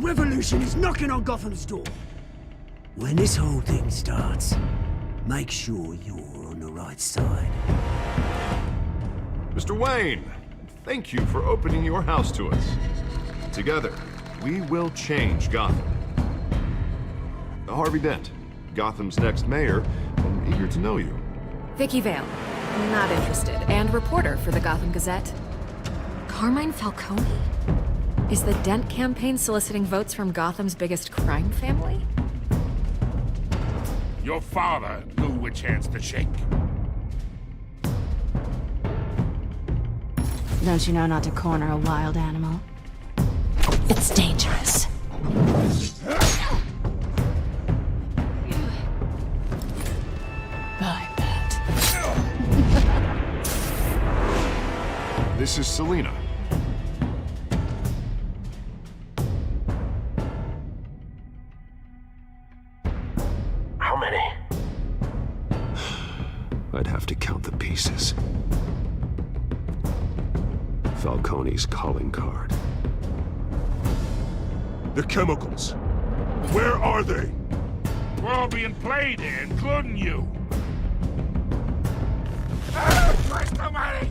revolution is knocking on Gotham's door. When this whole thing starts, make sure you're on the right side. Mr. Wayne, thank you for opening your house to us. Together, we will change Gotham. Harvey Dent, Gotham's next mayor, I'm eager to know you. Vicky Vale, not interested, and reporter for the Gotham Gazette. Carmine Falcone? Is the Dent campaign soliciting votes from Gotham's biggest crime family? Your father knew which hands to shake. Don't you know not to corner a wild animal? It's dangerous. I bet. This is Selina. How many? I'd have to count the pieces. Falcone's calling card. The chemicals. Where are they? We're all being played here, including you. Christ almighty!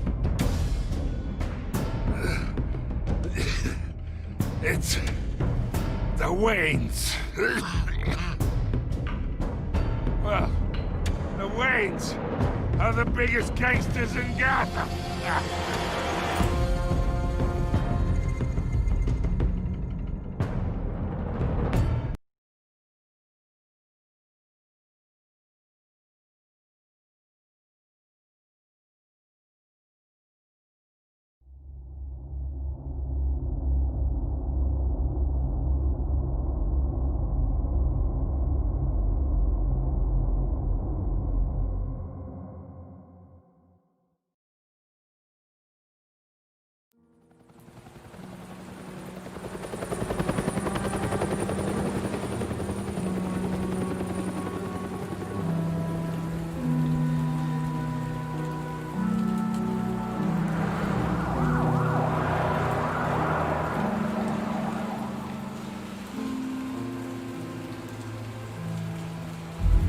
It's the Waynes. Well, the Waynes are the biggest gangsters in Gotham.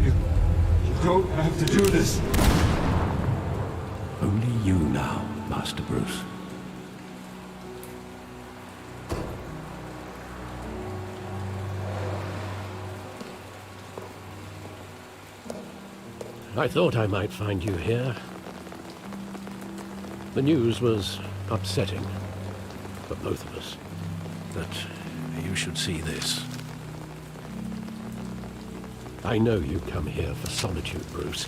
You don't have to do this. Only you now, Master Bruce. I thought I might find you here. The news was upsetting for both of us. But you should see this. I know you come here for solitude, Bruce.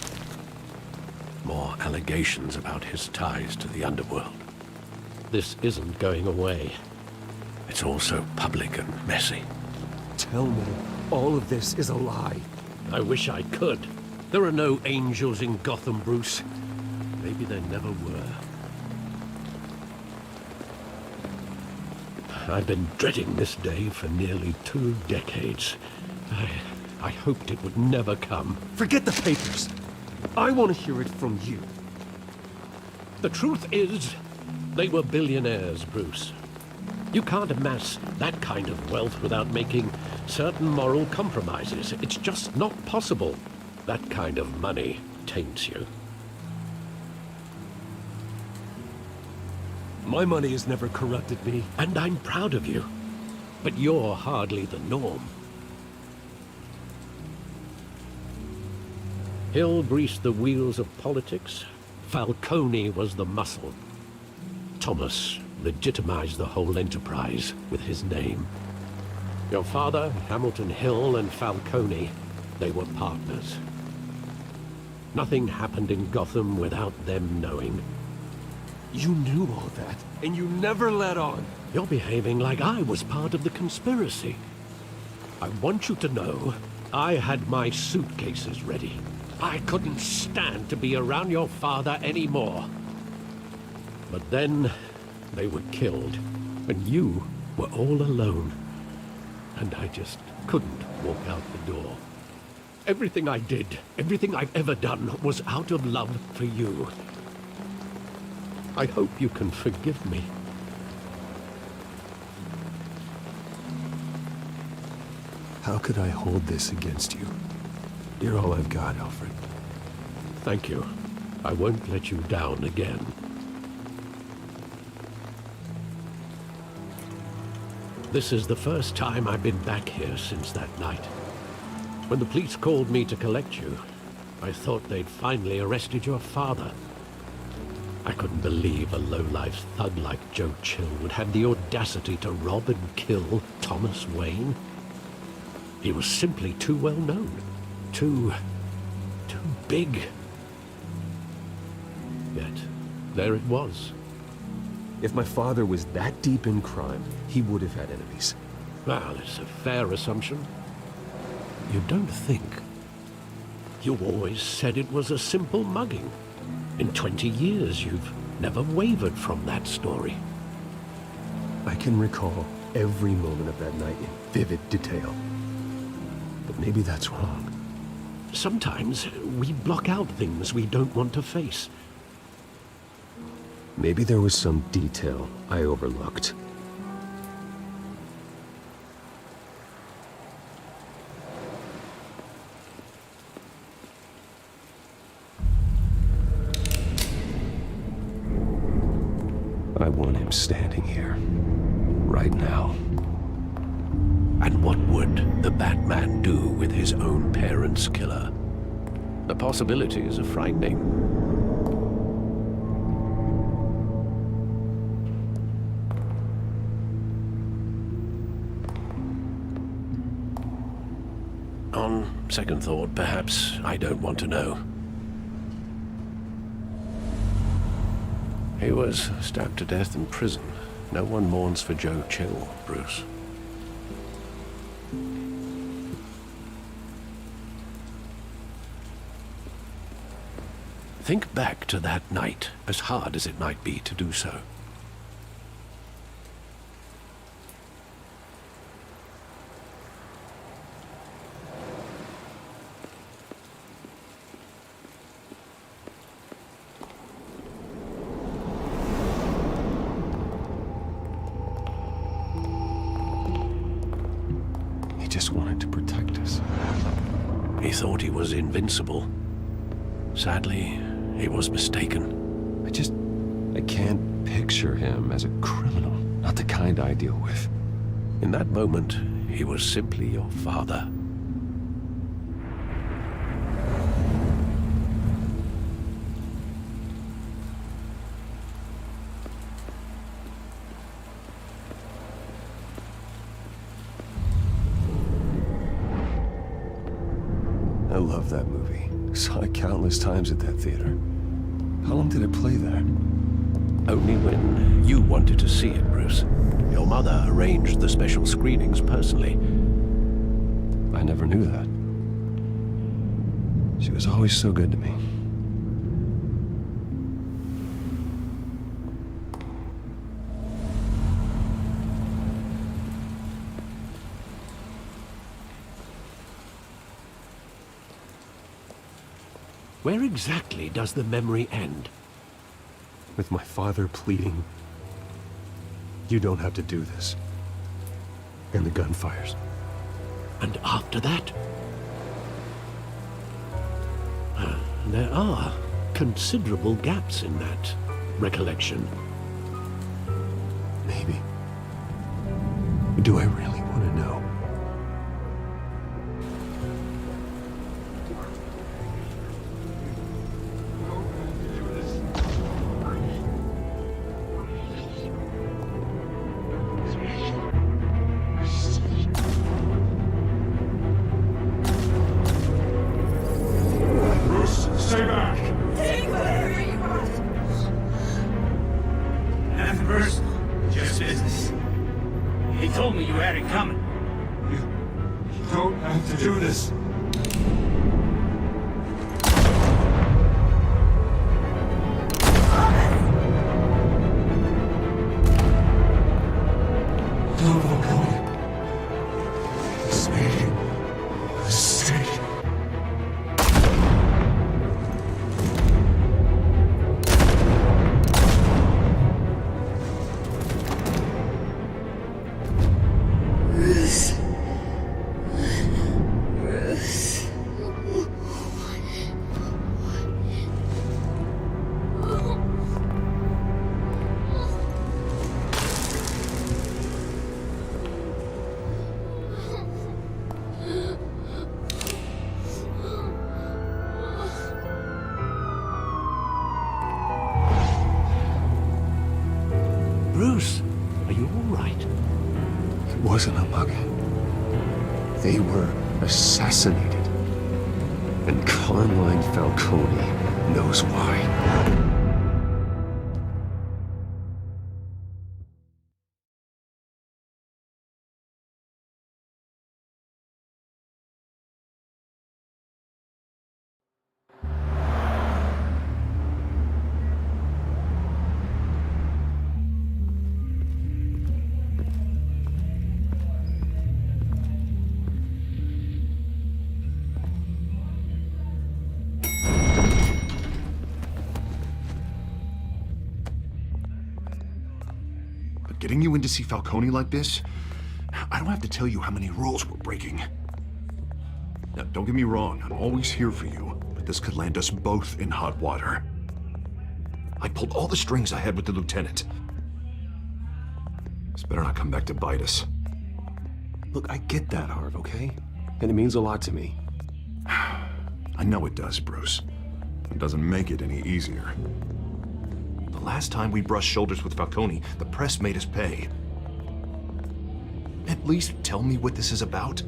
More allegations about his ties to the underworld. This isn't going away. It's all so public and messy. Tell me, all of this is a lie. I wish I could. There are no angels in Gotham, Bruce. Maybe there never were. I've been dreading this day for nearly 2 decades. I hoped it would never come. Forget the papers. I want to hear it from you. The truth is, they were billionaires, Bruce. You can't amass that kind of wealth without making certain moral compromises. It's just not possible. That kind of money taints you. My money has never corrupted me. And I'm proud of you. But you're hardly the norm. Hill greased the wheels of politics. Falcone was the muscle. Thomas legitimized the whole enterprise with his name. Your father, Hamilton Hill, and Falcone, they were partners. Nothing happened in Gotham without them knowing. You knew all that, and you never let on. You're behaving like I was part of the conspiracy. I want you to know, I had my suitcases ready. I couldn't stand to be around your father anymore. But then, they were killed, and you were all alone. And I just couldn't walk out the door. Everything I did, everything I've ever done, was out of love for you. I hope you can forgive me. How could I hold this against you? You're all I've got, Alfred. Thank you. I won't let you down again. This is the first time I've been back here since that night. When the police called me to collect you, I thought they'd finally arrested your father. I couldn't believe a low-life thug like Joe Chill would have the audacity to rob and kill Thomas Wayne. He was simply too well known. Too big. Yet, there it was. If my father was that deep in crime, he would have had enemies. Well, it's a fair assumption. You don't think? You always said it was a simple mugging. In 20 years, you've never wavered from that story. I can recall every moment of that night in vivid detail. But maybe that's wrong. Sometimes we block out things we don't want to face. Maybe there was some detail I overlooked. I want him standing here, right now. And what would the Batman do with his own parents' killer? The possibilities are frightening. On second thought, perhaps I don't want to know. He was stabbed to death in prison. No one mourns for Joe Chill, Bruce. Think back to that night, as hard as it might be to do so. He just wanted to protect us. He thought he was invincible. Sadly, he was mistaken. I can't picture him as a criminal. Not the kind I deal with. In that moment, he was simply your father. I love that movie. Saw it countless times at that theater. How long did it play there? Only when you wanted to see it, Bruce. Your mother arranged the special screenings personally. I never knew that. She was always so good to me. Where exactly does the memory end? With my father pleading, "You don't have to do this." And the gunfires. And after that? There are considerable gaps in that recollection. Maybe. Do I really want to know? Stay back! Take whatever you want. Nothing personal, just business. He told me you had it coming. You don't have to do this. Don't go. This made a mistake. This wasn't a mug. They were assassinated. And Carmine Falcone knows why. Getting you in to see Falcone like this? I don't have to tell you how many rules we're breaking. Now, don't get me wrong, I'm always here for you, but this could land us both in hot water. I pulled all the strings I had with the lieutenant. This better not come back to bite us. Look, I get that, Harv, okay? And it means a lot to me. I know it does, Bruce. It doesn't make it any easier. The last time we brushed shoulders with Falcone, the press made us pay. At least tell me what this is about.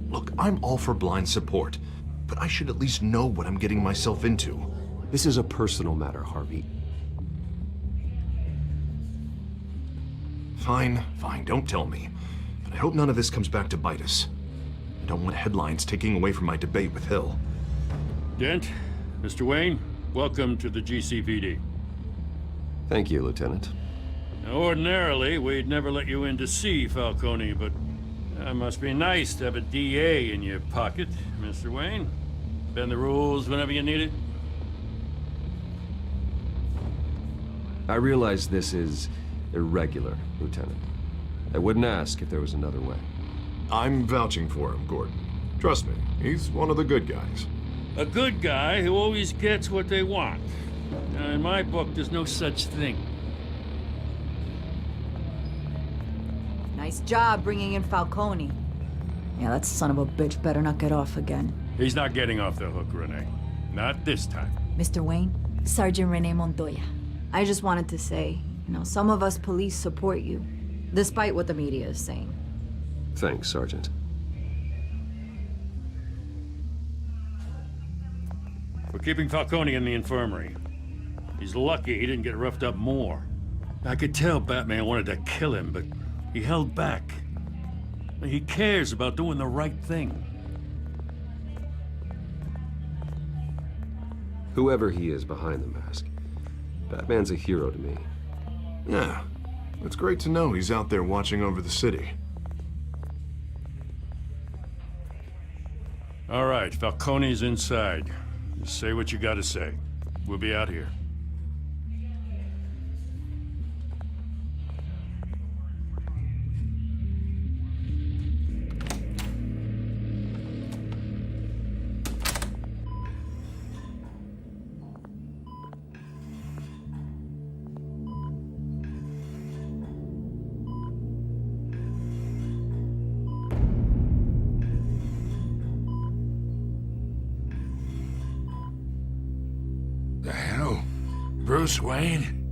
Look, I'm all for blind support, but I should at least know what I'm getting myself into. This is a personal matter, Harvey. Fine, don't tell me. But I hope none of this comes back to bite us. I don't want headlines taking away from my debate with Hill. Dent, Mr. Wayne, welcome to the GCPD. Thank you, Lieutenant. Now, ordinarily, we'd never let you in to see Falcone, but it must be nice to have a DA in your pocket, Mr. Wayne. Bend the rules whenever you need it. I realize this is irregular, Lieutenant. I wouldn't ask if there was another way. I'm vouching for him, Gordon. Trust me, he's one of the good guys. A good guy who always gets what they want. Now, in my book, there's no such thing. Nice job bringing in Falcone. Yeah, that son of a bitch better not get off again. He's not getting off the hook, Renee. Not this time. Mr. Wayne, Sergeant Renee Montoya. I just wanted to say, some of us police support you, despite what the media is saying. Thanks, Sergeant. We're keeping Falcone in the infirmary. He's lucky he didn't get roughed up more. I could tell Batman wanted to kill him, but he held back. He cares about doing the right thing. Whoever he is behind the mask, Batman's a hero to me. Yeah, it's great to know he's out there watching over the city. All right, Falcone's inside. Just say what you gotta say. We'll be out here. The hell? Bruce Wayne?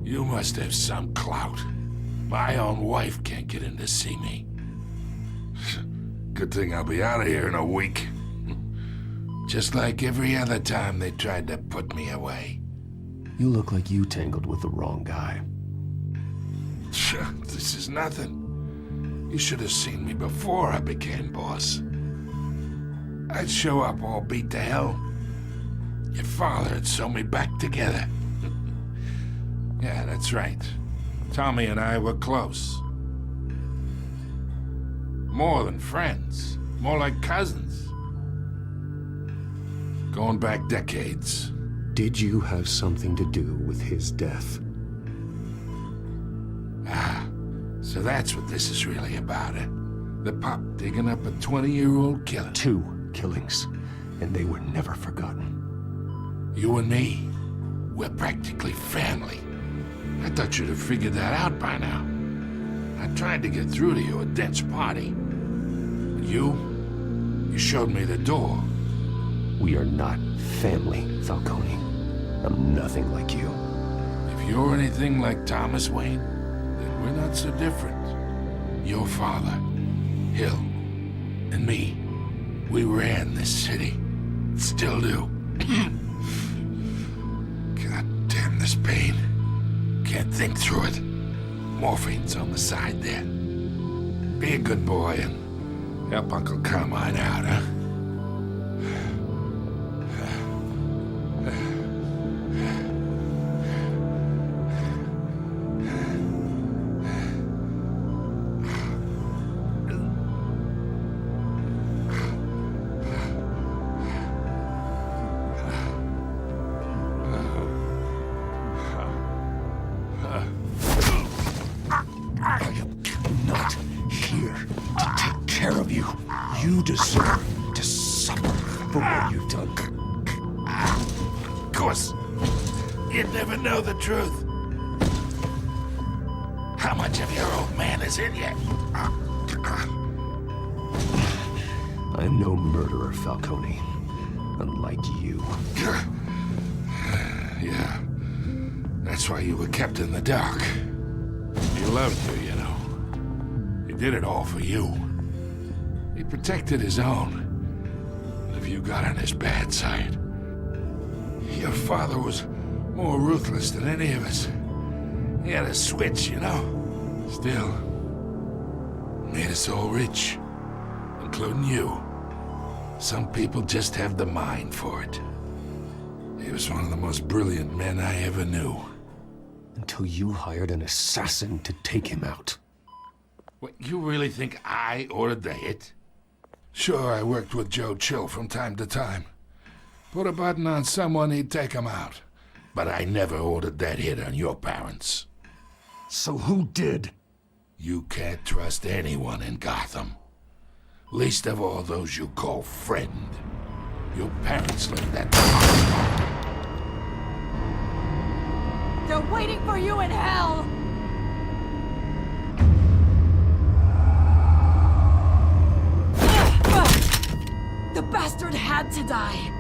You must have some clout. My own wife can't get in to see me. Good thing I'll be out of here in a week. Just like every other time they tried to put me away. You look like you tangled with the wrong guy. This is nothing. You should have seen me before I became boss. I'd show up all beat to hell. Your father had sewn me back together. Yeah, that's right. Tommy and I were close. More than friends. More like cousins. Going back decades. Did you have something to do with his death? Ah, so that's what this is really about, eh? The pup digging up a 20-year-old killer. 2 killings, and they were never forgotten. You and me, we're practically family. I thought you'd have figured that out by now. I tried to get through to you at Dent's party. But you showed me the door. We are not family, Falcone. I'm nothing like you. anything like Thomas Wayne, then we're not so different. Your father, Hill, and me, we ran this city. Still do. God damn this pain. Can't think through it. Morphine's on the side there. Be a good boy and help Uncle Carmine out, huh? Not here to take care of you. You deserve to suffer for what you've done. Of course, you'd never know the truth. How much of your old man is in you? I'm no murderer, Falcone. Unlike you. Yeah. That's why you were kept in the dark. He loved you, you know. He did it all for you. He protected his own. And if you got on his bad side, your father was more ruthless than any of us. He had a switch, you know. Still, made us all rich, including you. Some people just have the mind for it. He was one of the most brilliant men I ever knew. Until you hired an assassin to take him out. What, you really think I ordered the hit? Sure, I worked with Joe Chill from time to time. Put a button on someone, he'd take him out. But I never ordered that hit on your parents. So who did? You can't trust anyone in Gotham. Least of all those you call friend. Your parents let that... They're waiting for you in hell! The bastard had to die!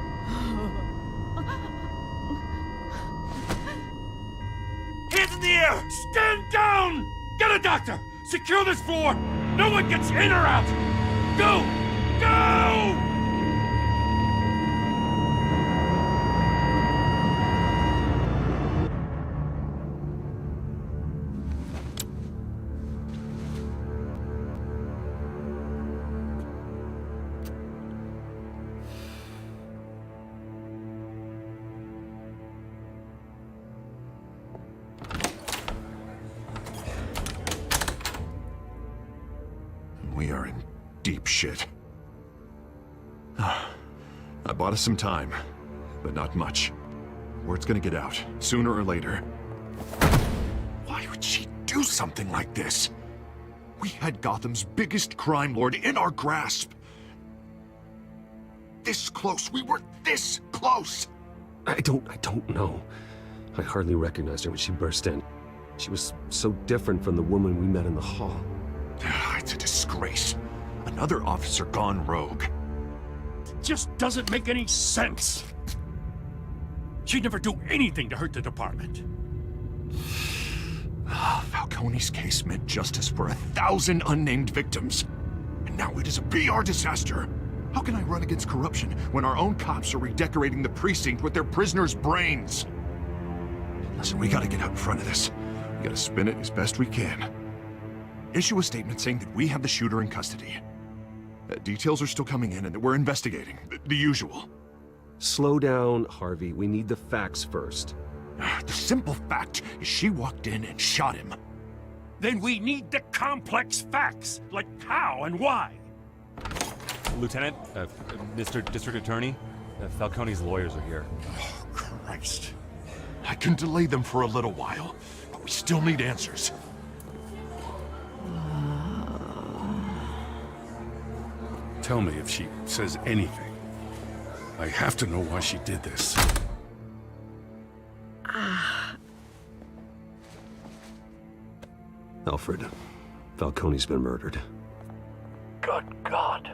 Hands in the air! Stand down! Get a doctor! Secure this floor! No one gets in or out! Go! Go! We are in deep shit. I bought us some time, but not much. Word's gonna get out, sooner or later. Why would she do something like this? We had Gotham's biggest crime lord in our grasp. This close, we were this close! I don't know. I hardly recognized her when she burst in. She was so different from the woman we met in the hall. It's a disgrace. Another officer gone rogue. Just doesn't make any sense. She'd never do anything to hurt the department. Falcone's case meant justice for 1,000 unnamed victims. And now it is a PR disaster. How can I run against corruption when our own cops are redecorating the precinct with their prisoners' brains? Listen, we gotta get out in front of this. We gotta spin it as best we can. Issue a statement saying that we have the shooter in custody. Details are still coming in and that we're investigating. The usual. Slow down, Harvey. We need the facts first. The simple fact is she walked in and shot him. Then we need the complex facts, like how and why. Lieutenant, Mr. District Attorney, Falcone's lawyers are here. Oh, Christ. I can delay them for a little while, but we still need answers. Tell me if she says anything. I have to know why she did this. Alfred, Falcone's been murdered. Good God.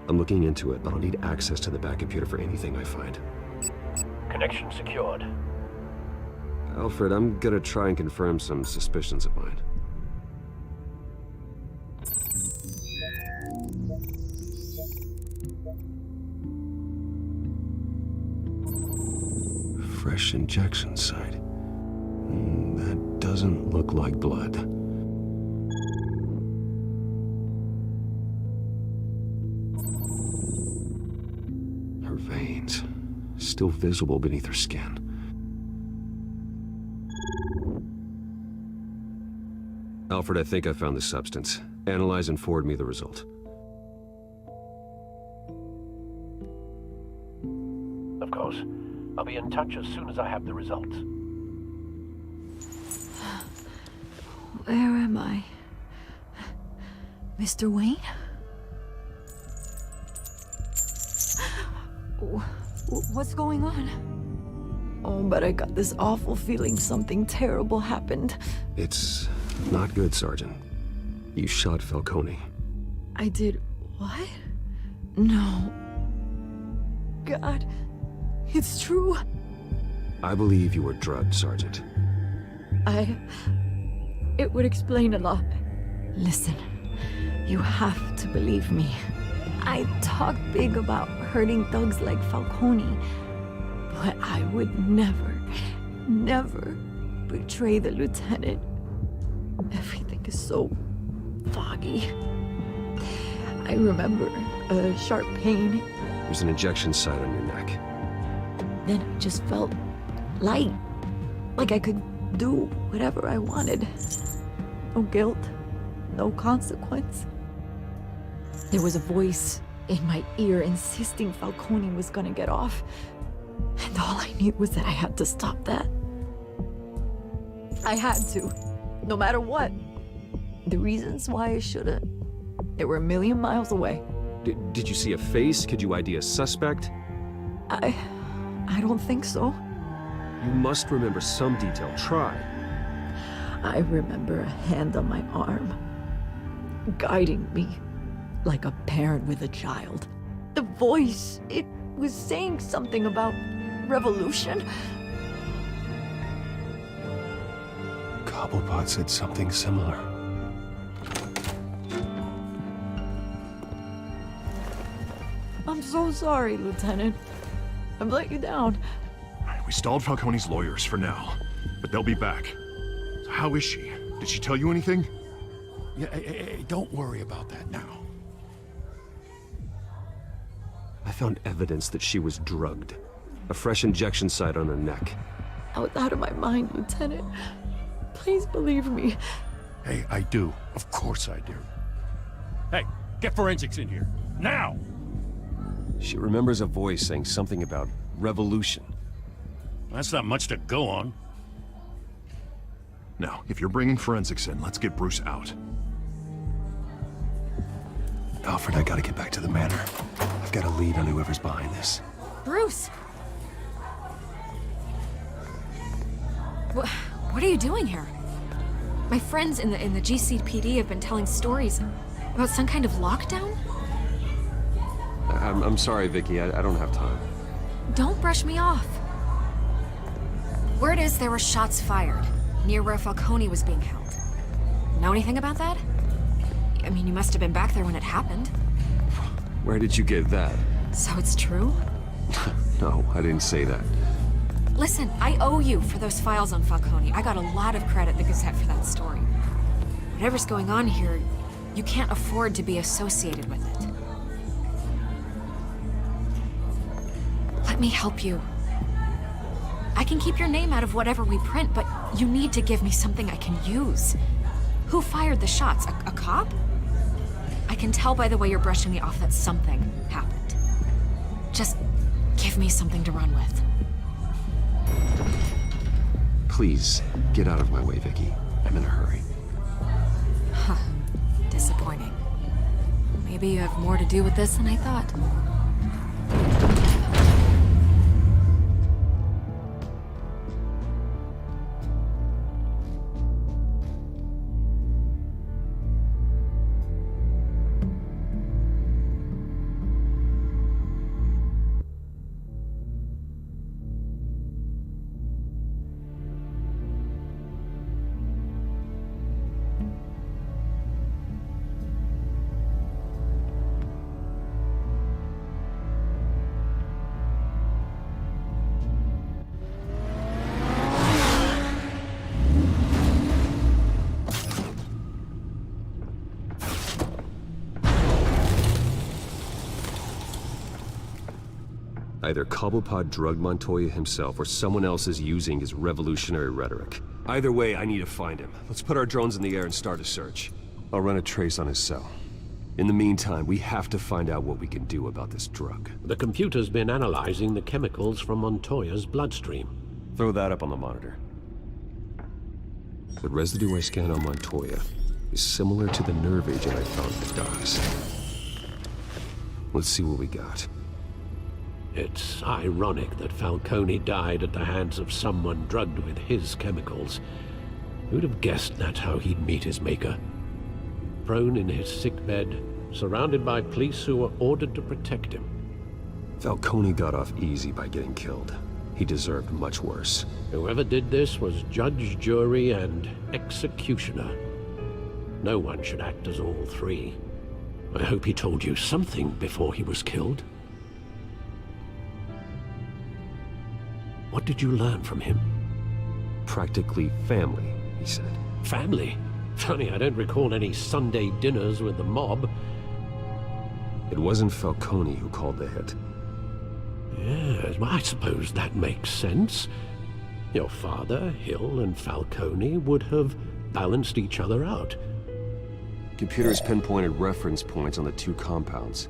I'm looking into it, but I'll need access to the back computer for anything I find. Connection secured. Alfred, I'm gonna try and confirm some suspicions of mine. Fresh injection site. That doesn't look like blood. Her veins, still visible beneath her skin. Alfred, I think I found the substance. Analyze and forward me the result. Of course. I'll be in touch as soon as I have the results. Where am I? Mr. Wayne? What's going on? Oh, but I got this awful feeling something terrible happened. It's not good, Sergeant. You shot Falcone. I did what? No. God, it's true. I believe you were drugged, Sergeant. It would explain a lot. Listen, you have to believe me. I talk big about hurting thugs like Falcone, but I would never betray the lieutenant. Everything is so foggy. I remember a sharp pain. There's an injection site on your neck. Then I just felt light, like I could do whatever I wanted. No guilt, no consequence. There was a voice in my ear insisting Falcone was gonna get off. And all I knew was that I had to stop that. I had to, no matter what. The reasons why I shouldn't, they were a million miles away. Did you see a face? Could you ID a suspect? I don't think so. You must remember some detail. Try. I remember a hand on my arm, guiding me like a parent with a child. The voice, it was saying something about revolution. Cobblepot said something similar. I'm so sorry, Lieutenant. I've let you down. We stalled Falcone's lawyers for now, but they'll be back. So how is she? Did she tell you anything? Yeah, hey, don't worry about that now. I found evidence that she was drugged. A fresh injection site on her neck. I was out of my mind, Lieutenant. Please believe me. Hey, I do. Of course I do. Hey, get forensics in here. Now! She remembers a voice saying something about revolution. That's not much to go on. Now, if you're bringing forensics in, let's get Bruce out. Alfred, I gotta get back to the manor. I've got a lead on whoever's behind this. Bruce! What are you doing here? My friends in the GCPD have been telling stories about some kind of lockdown? I'm sorry, Vicky. I don't have time. Don't brush me off. Word is there were shots fired near where Falcone was being held. Know anything about that? I mean, you must have been back there when it happened. Where did you get that? So it's true? No, I didn't say that. Listen, I owe you for those files on Falcone. I got a lot of credit at the Gazette for that story. Whatever's going on here, you can't afford to be associated with it. Let me help you. I can keep your name out of whatever we print, but you need to give me something I can use. Who fired the shots? A cop? I can tell by the way you're brushing me off that something happened. Just give me something to run with. Please, get out of my way, Vicky. I'm in a hurry. Huh. Disappointing. Maybe you have more to do with this than I thought. Either Cobblepot drugged Montoya himself, or someone else is using his revolutionary rhetoric. Either way, I need to find him. Let's put our drones in the air and start a search. I'll run a trace on his cell. In the meantime, we have to find out what we can do about this drug. The computer's been analyzing the chemicals from Montoya's bloodstream. Throw that up on the monitor. The residue I scanned on Montoya is similar to the nerve agent I found at the docks. Let's see what we got. It's ironic that Falcone died at the hands of someone drugged with his chemicals. Who'd have guessed that's how he'd meet his maker? Prone in his sickbed, surrounded by police who were ordered to protect him. Falcone got off easy by getting killed. He deserved much worse. Whoever did this was judge, jury, and executioner. No one should act as all three. I hope he told you something before he was killed. What did you learn from him? Practically family, he said. Family? Funny, I don't recall any Sunday dinners with the mob. It wasn't Falcone who called the hit. Yes, well, I suppose that makes sense. Your father, Hill, and Falcone would have balanced each other out. Computers pinpointed reference points on the two compounds.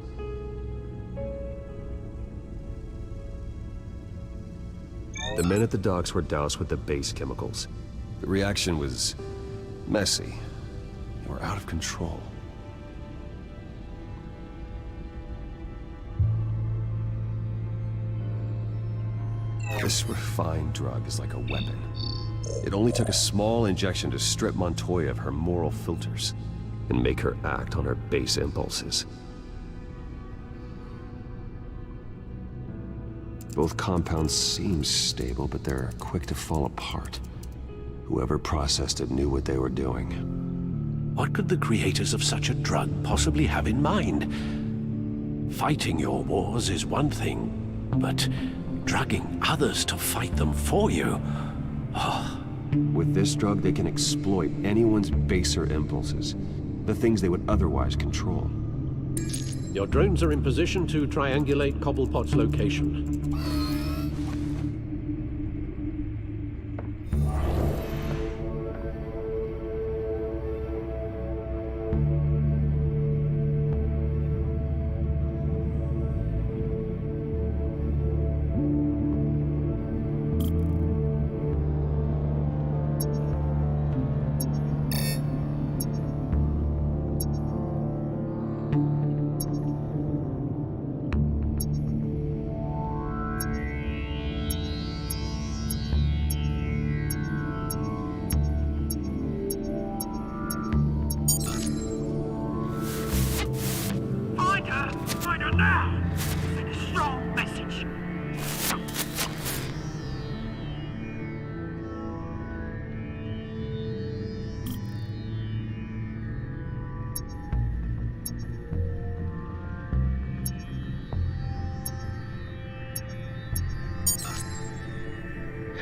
The men at the docks were doused with the base chemicals. The reaction was messy. They were out of control. This refined drug is like a weapon. It only took a small injection to strip Montoya of her moral filters and make her act on her base impulses. Both compounds seem stable, but they're quick to fall apart. Whoever processed it knew what they were doing. What could the creators of such a drug possibly have in mind? Fighting your wars is one thing, but drugging others to fight them for you? Oh. With this drug, they can exploit anyone's baser impulses, the things they would otherwise control. Your drones are in position to triangulate Cobblepot's location.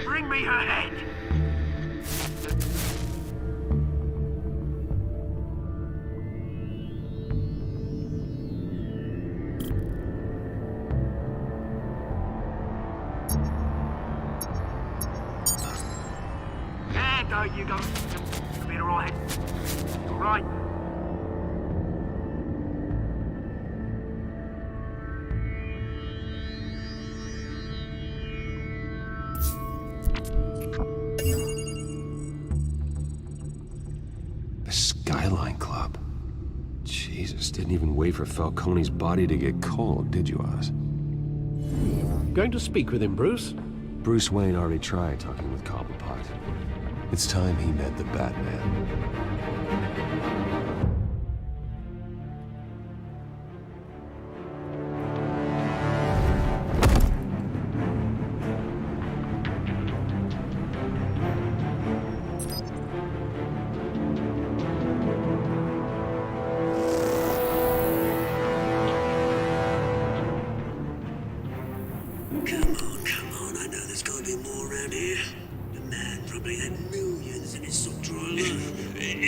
Bring me her head! There go, you go. You'll be alright. Alright. Didn't even wait for Falcone's body to get cold, did you, Oz? Going to speak with him, Bruce? Bruce Wayne already tried talking with Cobblepot. It's time he met the Batman.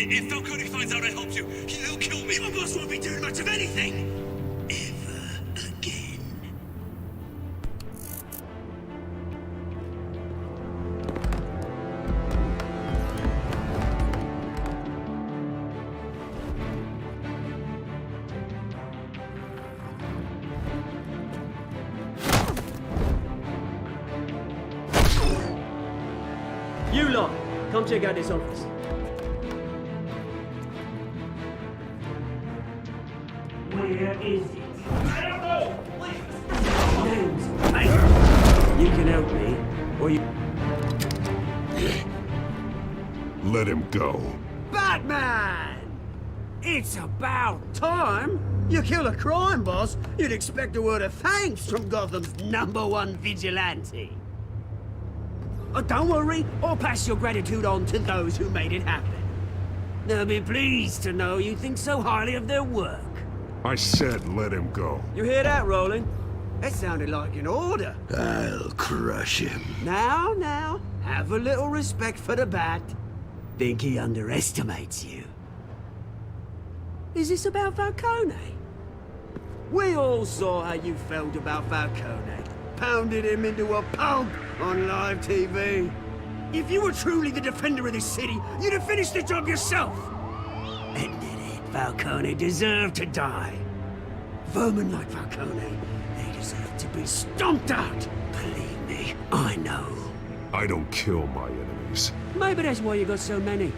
If Falcone finds out I helped you, he'll kill me. My boss won't be doing much of anything. Ever again. You lot, come check out this office. Where is it? I don't know! Names. Hey, you can help me, or you... Let him go. Batman! It's about time! You kill a crime boss, you'd expect a word of thanks from Gotham's #1 vigilante. Oh, don't worry, I'll pass your gratitude on to those who made it happen. They'll be pleased to know you think so highly of their work. I said let him go. You hear that, Roland? That sounded like an order. I'll crush him. Now, have a little respect for the Bat. Think he underestimates you. Is this about Falcone? We all saw how you felt about Falcone. Pounded him into a pulp on live TV. If you were truly the defender of this city, you'd have finished the job yourself. Ended it. Falcone deserved to die. Vermin like Falcone, they deserve to be stomped out. Believe me, I know. I don't kill my enemies. Maybe that's why you got so many.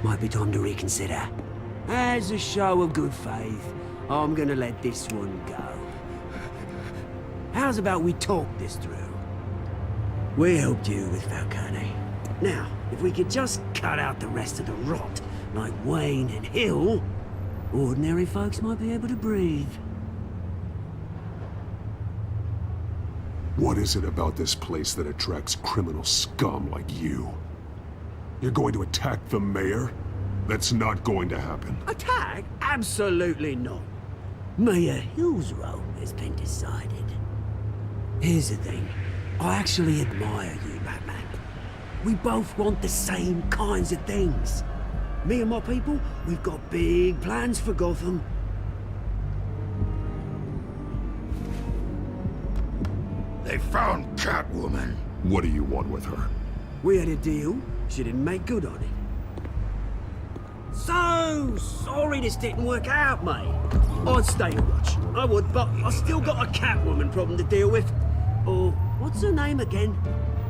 Might be time to reconsider. As a show of good faith, I'm gonna let this one go. How's about we talk this through? We helped you with Falcone. Now, if we could just cut out the rest of the rot, like Wayne and Hill, ordinary folks might be able to breathe. What is it about this place that attracts criminal scum like you? You're going to attack the mayor? That's not going to happen. Attack? Absolutely not. Mayor Hill's role has been decided. Here's the thing. I actually admire you, Batman. We both want the same kinds of things. Me and my people, we've got big plans for Gotham. They found Catwoman. What do you want with her? We had a deal. She didn't make good on it. So sorry this didn't work out, mate. I'd stay and watch. I would, but I still got a Catwoman problem to deal with. Or, what's her name again?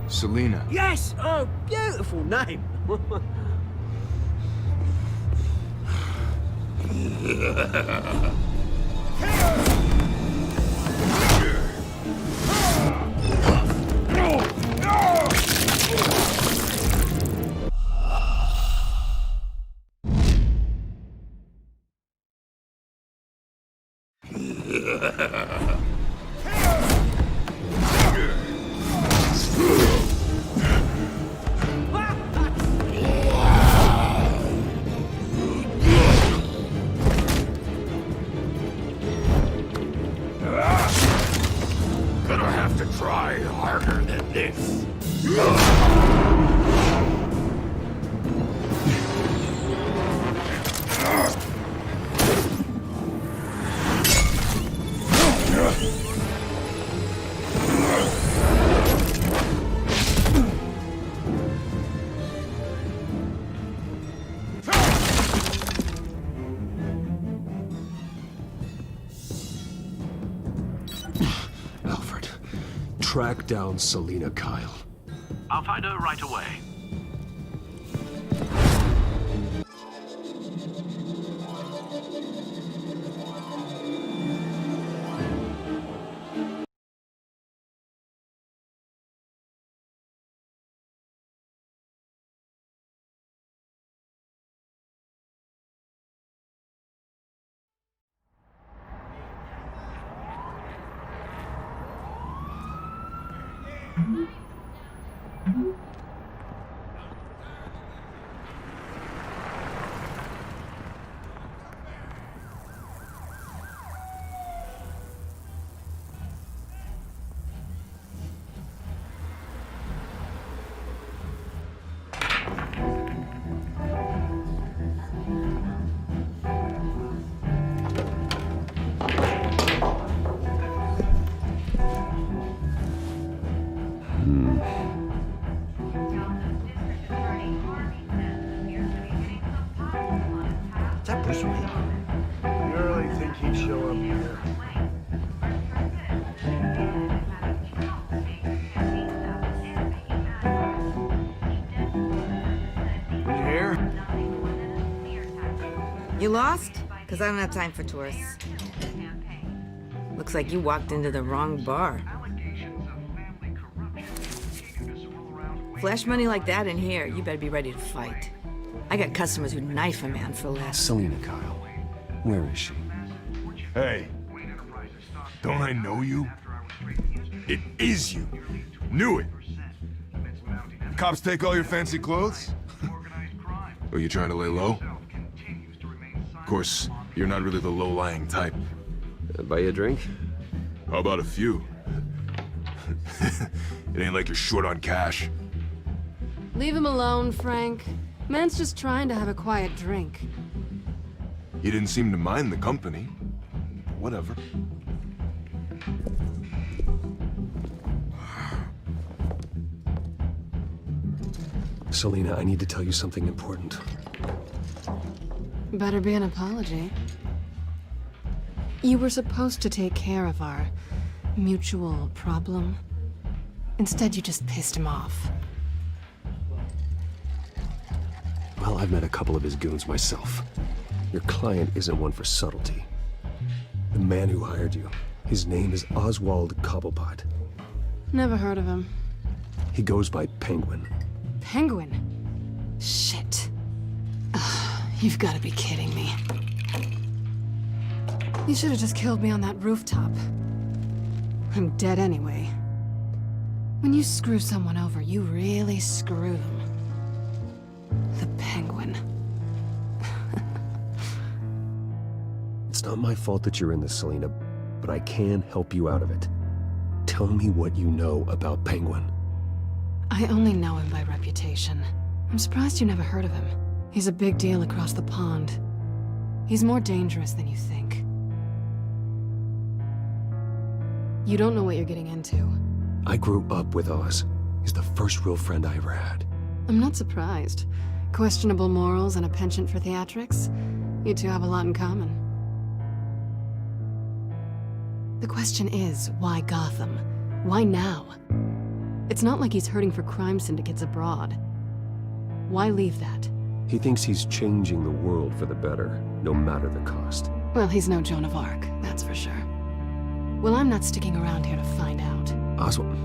Selina. Yes! Oh, beautiful name. Gonna have to try harder than this. Alfred, track down Selina Kyle. I'll find her right away. Is that Bruce Wayne? You really think he'd show up here? there? You lost? Because I don't have time for tourists. Looks like you walked into the wrong bar. Flash money like that in here, you better be ready to fight. I got customers who'd knife a man for less. Selina Kyle. Where is she? Hey, don't I know you? It is you. Knew it. Cops take all your fancy clothes? Are you trying to lay low? Of course, you're not really the low-lying type. Buy you a drink? How about a few? It ain't like you're short on cash. Leave him alone, Frank. Man's just trying to have a quiet drink. He didn't seem to mind the company. Whatever. Selina, I need to tell you something important. Better be an apology. You were supposed to take care of our mutual problem. Instead, you just pissed him off. Well, I've met a couple of his goons myself. Your client isn't one for subtlety. The man who hired you, his name is Oswald Cobblepot. Never heard of him. He goes by Penguin. Penguin? Shit. Ugh, you've got to be kidding me. You should have just killed me on that rooftop. I'm dead anyway. When you screw someone over, you really screw them. The Penguin. It's not my fault that you're in this, Selina, but I can help you out of it. Tell me what you know about Penguin. I only know him by reputation. I'm surprised you never heard of him. He's a big deal across the pond. He's more dangerous than you think. You don't know what you're getting into. I grew up with Oz. He's the first real friend I ever had. I'm not surprised. Questionable morals and a penchant for theatrics. You two have a lot in common. The question is, why Gotham? Why now? It's not like he's hurting for crime syndicates abroad. Why leave that? He thinks he's changing the world for the better, no matter the cost. Well, he's no Joan of Arc, that's for sure. Well, I'm not sticking around here to find out. Oswald,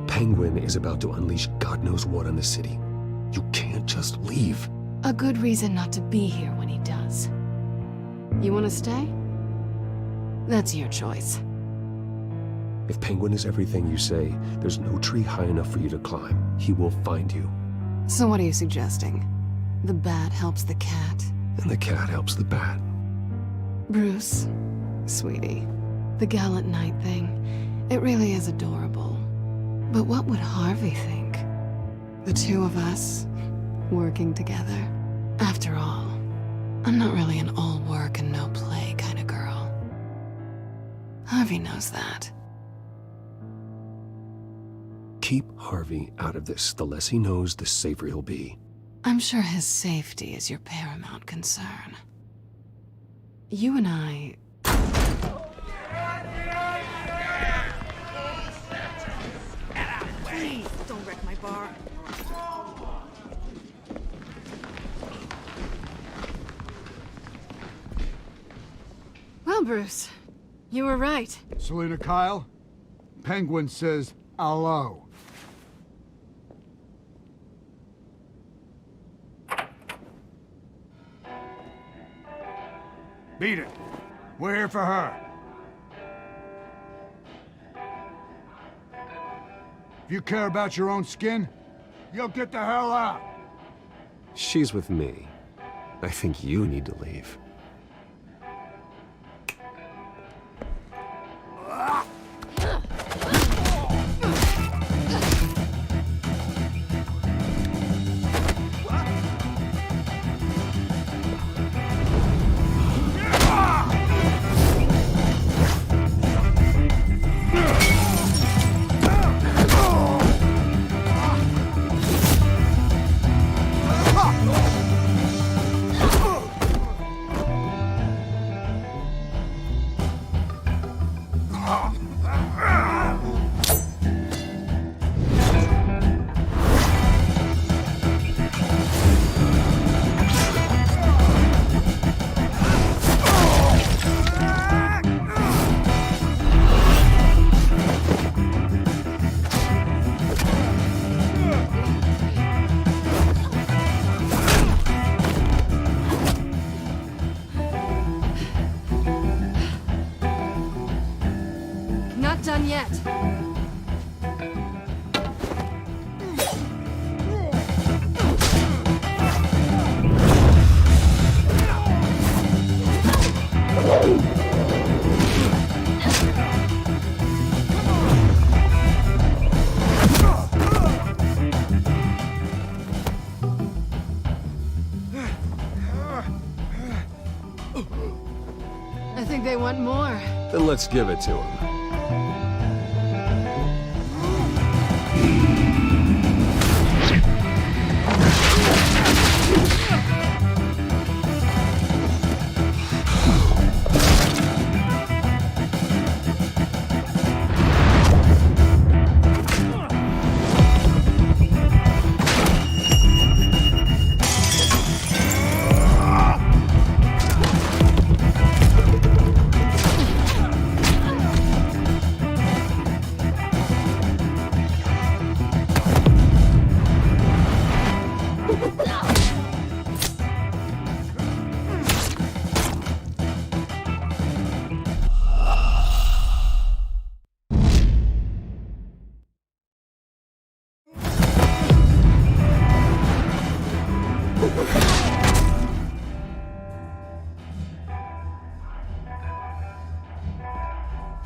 Penguin is about to unleash God knows what on the city. You can't just leave. A good reason not to be here when he does. You want to stay? That's your choice. If Penguin is everything you say, there's no tree high enough for you to climb. He will find you. So what are you suggesting? The bat helps the cat? And the cat helps the bat. Bruce, sweetie, the gallant knight thing, it really is adorable. But what would Harvey think? The two of us, working together. After all, I'm not really an all work and no play kind of girl. Harvey knows that. Keep Harvey out of this. The less he knows, the safer he'll be. I'm sure his safety is your paramount concern. You and I... Please, don't wreck my bar. Well, Bruce, you were right. Selina Kyle, Penguin says hello. Beat it. We're here for her. If you care about your own skin, you'll get the hell out. She's with me. I think you need to leave. think they want more. Then let's give it to them.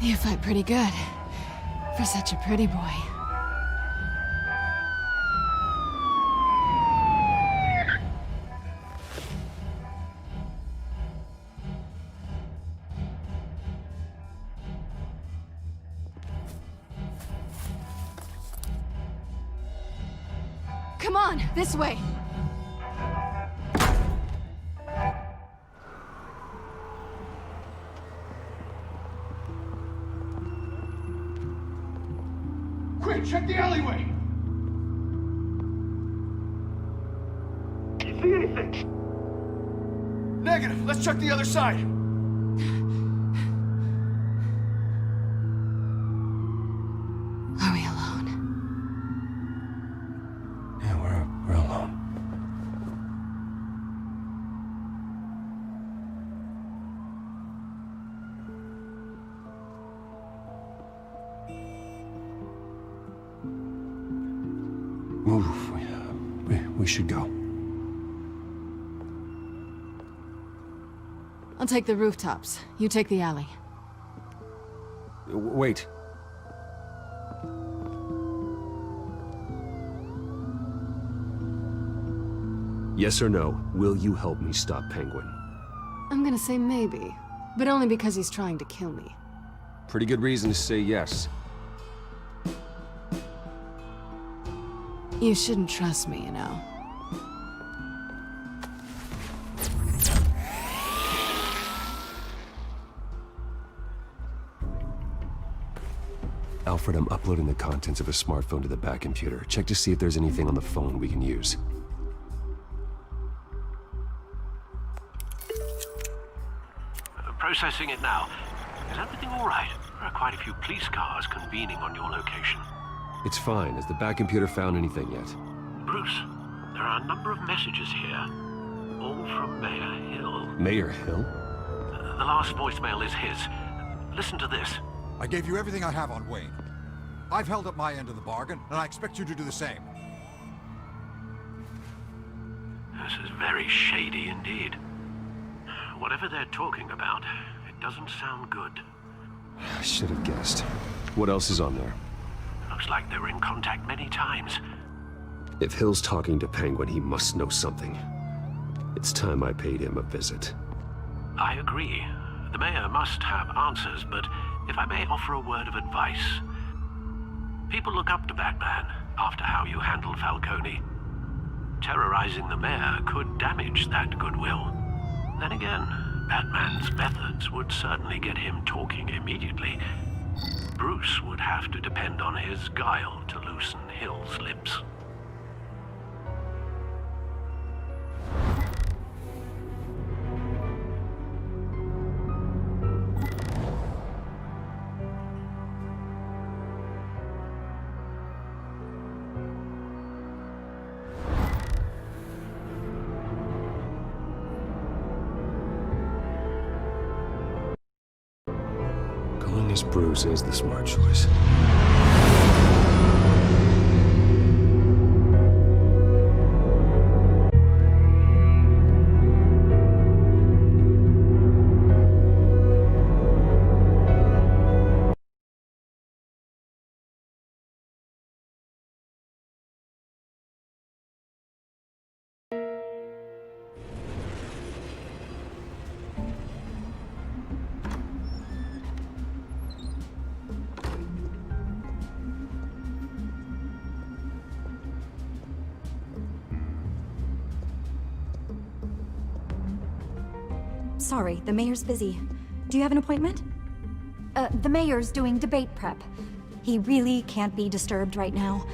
You fight pretty good. For such a pretty boy. Come on, this way. Quick, check the alleyway! You see anything? Negative. Let's check the other side. Are we alone? Yeah, we're alone. Move. We should go. I'll take the rooftops. You take the alley. Wait. Yes or no, will you help me stop Penguin? I'm gonna say maybe, but only because he's trying to kill me. Pretty good reason to say yes. You shouldn't trust me, you know. Alfred, I'm uploading the contents of a smartphone to the back computer. Check to see if there's anything on the phone we can use. Processing it now. Is everything all right? There are quite a few police cars convening on your location. It's fine. Has the back computer found anything yet? Bruce, there are a number of messages here. All from Mayor Hill. Mayor Hill? The last voicemail is his. Listen to this. I gave you everything I have on Wayne. I've held up my end of the bargain, and I expect you to do the same. This is very shady indeed. Whatever they're talking about, it doesn't sound good. I should have guessed. What else is on there? Looks like they were in contact many times. If Hill's talking to Penguin, he must know something. It's time I paid him a visit. I agree. The mayor must have answers, but if I may offer a word of advice. People look up to Batman after how you handled Falcone. Terrorizing the mayor could damage that goodwill. Then again, Batman's methods would certainly get him talking immediately. Bruce would have to depend on his guile to loosen Hill's lips. Calling us Bruce is the smart choice. sorry, the mayor's busy. Do you have an appointment? The mayor's doing debate prep. He really can't be disturbed right now.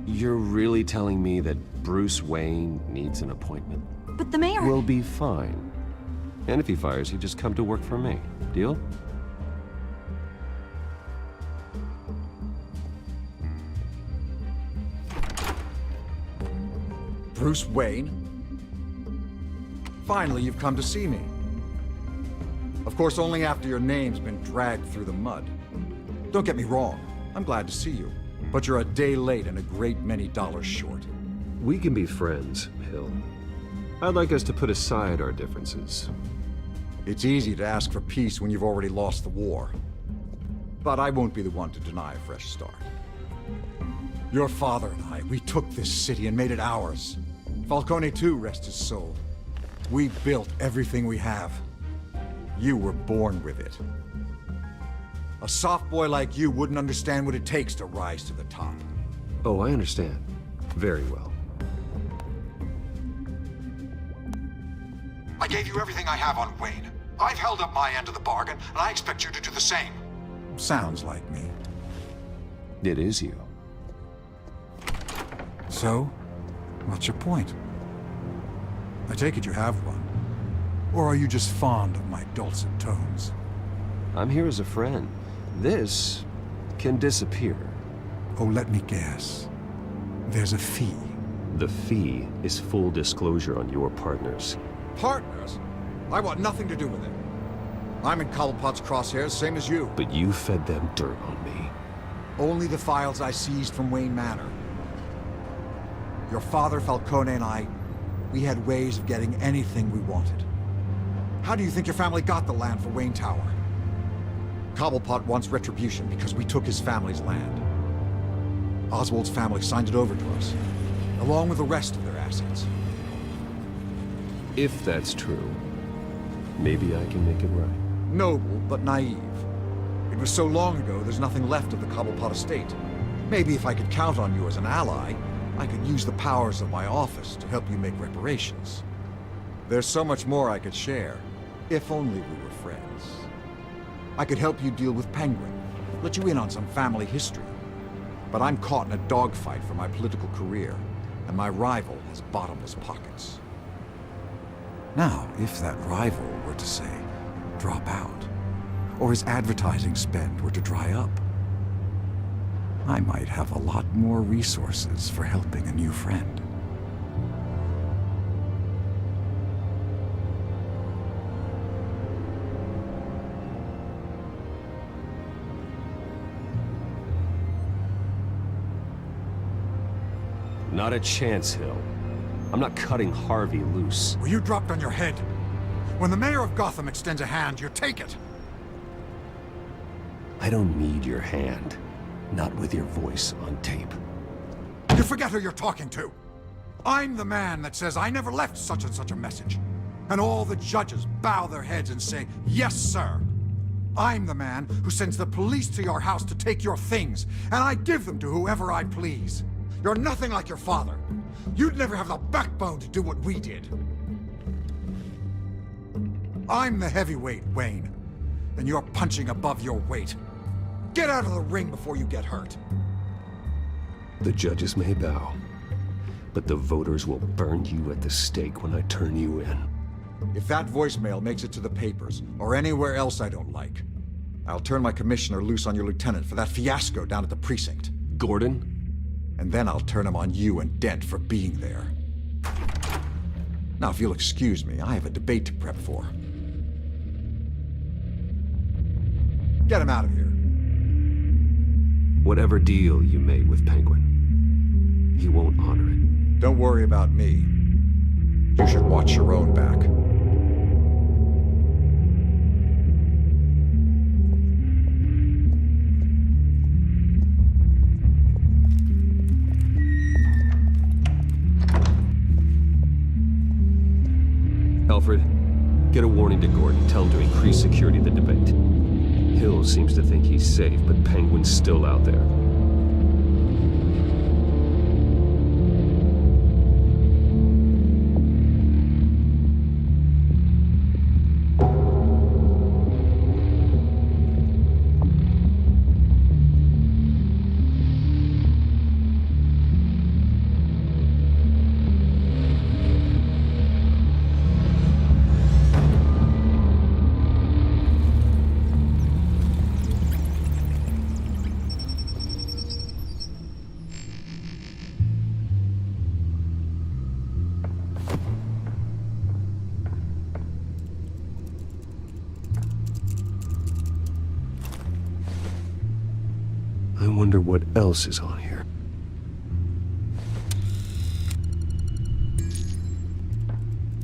You're really telling me that Bruce Wayne needs an appointment? But the mayor... We'll be fine. And if he fires, you just come to work for me. Deal? Bruce Wayne? Finally, you've come to see me. Of course, only after your name's been dragged through the mud. Don't get me wrong, I'm glad to see you. But you're a day late and a great many dollars short. We can be friends, Hill. I'd like us to put aside our differences. It's easy to ask for peace when you've already lost the war. But I won't be the one to deny a fresh start. Your father and I, we took this city and made it ours. Falcone too, rest his soul. We built everything we have. You were born with it. A soft boy like you wouldn't understand what it takes to rise to the top. Oh, I understand. Very well. I gave you everything I have on Wayne. I've held up my end of the bargain, and I expect you to do the same. Sounds like me. It is you. So, what's your point? I take it you have one. Or are you just fond of my dulcet tones? I'm here as a friend. This can disappear. Oh, let me guess. There's a fee. The fee is full disclosure on your partners. Partners? I want nothing to do with it. I'm in Cobblepot's crosshairs, same as you. But you fed them dirt on me. Only the files I seized from Wayne Manor. Your father, Falcone, and I, we had ways of getting anything we wanted. How do you think your family got the land for Wayne Tower? Cobblepot wants retribution because we took his family's land. Oswald's family signed it over to us, along with the rest of their assets. If that's true, maybe I can make it right. Noble, but naive. It was so long ago, there's nothing left of the Cobblepot estate. Maybe if I could count on you as an ally, I could use the powers of my office to help you make reparations. There's so much more I could share, if only we were friends. I could help you deal with Penguin, let you in on some family history. But I'm caught in a dogfight for my political career, and my rival has bottomless pockets. Now, if that rival were to say, drop out, or his advertising spend were to dry up, I might have a lot more resources for helping a new friend. Not a chance, Hill. I'm not cutting Harvey loose. Well, you dropped on your head. When the mayor of Gotham extends a hand, you take it. I don't need your hand. Not with your voice on tape. You forget who you're talking to. I'm the man that says I never left such and such a message. And all the judges bow their heads and say, yes, sir. I'm the man who sends the police to your house to take your things, and I give them to whoever I please. You're nothing like your father. You'd never have the backbone to do what we did. I'm the heavyweight, Wayne, and you're punching above your weight. Get out of the ring before you get hurt. The judges may bow, but the voters will burn you at the stake when I turn you in. If that voicemail makes it to the papers, or anywhere else I don't like, I'll turn my commissioner loose on your lieutenant for that fiasco down at the precinct. Gordon? And then I'll turn him on you and Dent for being there. Now, if you'll excuse me, I have a debate to prep for. Get him out of here. Whatever deal you made with Penguin, he won't honor it. Don't worry about me. You should watch your own back. Alfred, get a warning to Gordon. Tell him to increase security at the debate. Hill seems to think he's safe, but Penguin's still out there. wonder what else is on here.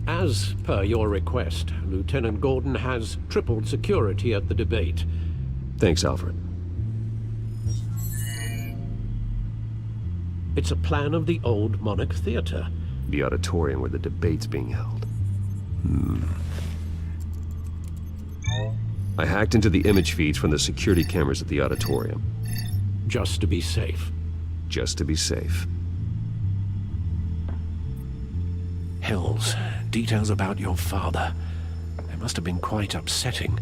As per your request, Lieutenant Gordon has tripled security at the debate. Thanks, Alfred. It's a plan of the old Monarch Theater. The auditorium where the debate's being held. I hacked into the image feeds from the security cameras at the auditorium. Just to be safe. Just to be safe. Hills, details about your father. They must have been quite upsetting.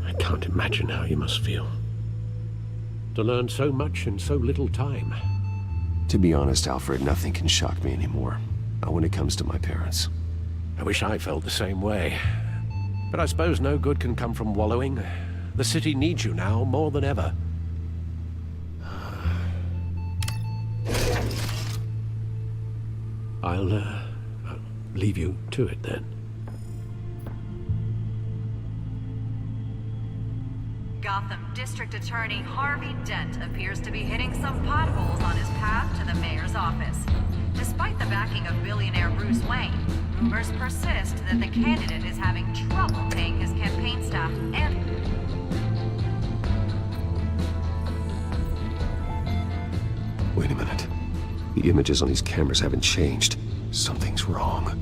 I can't imagine how you must feel. To learn so much in so little time. To be honest, Alfred, nothing can shock me anymore. Not when it comes to my parents. I wish I felt the same way. But I suppose no good can come from wallowing. The city needs you now more than ever. I'll leave you to it then. Gotham District Attorney Harvey Dent appears to be hitting some potholes on his path to the mayor's office. Despite the backing of billionaire Bruce Wayne, rumors persist that the candidate is having trouble paying his campaign staff and... Wait a minute. The images on these cameras haven't changed. Something's wrong.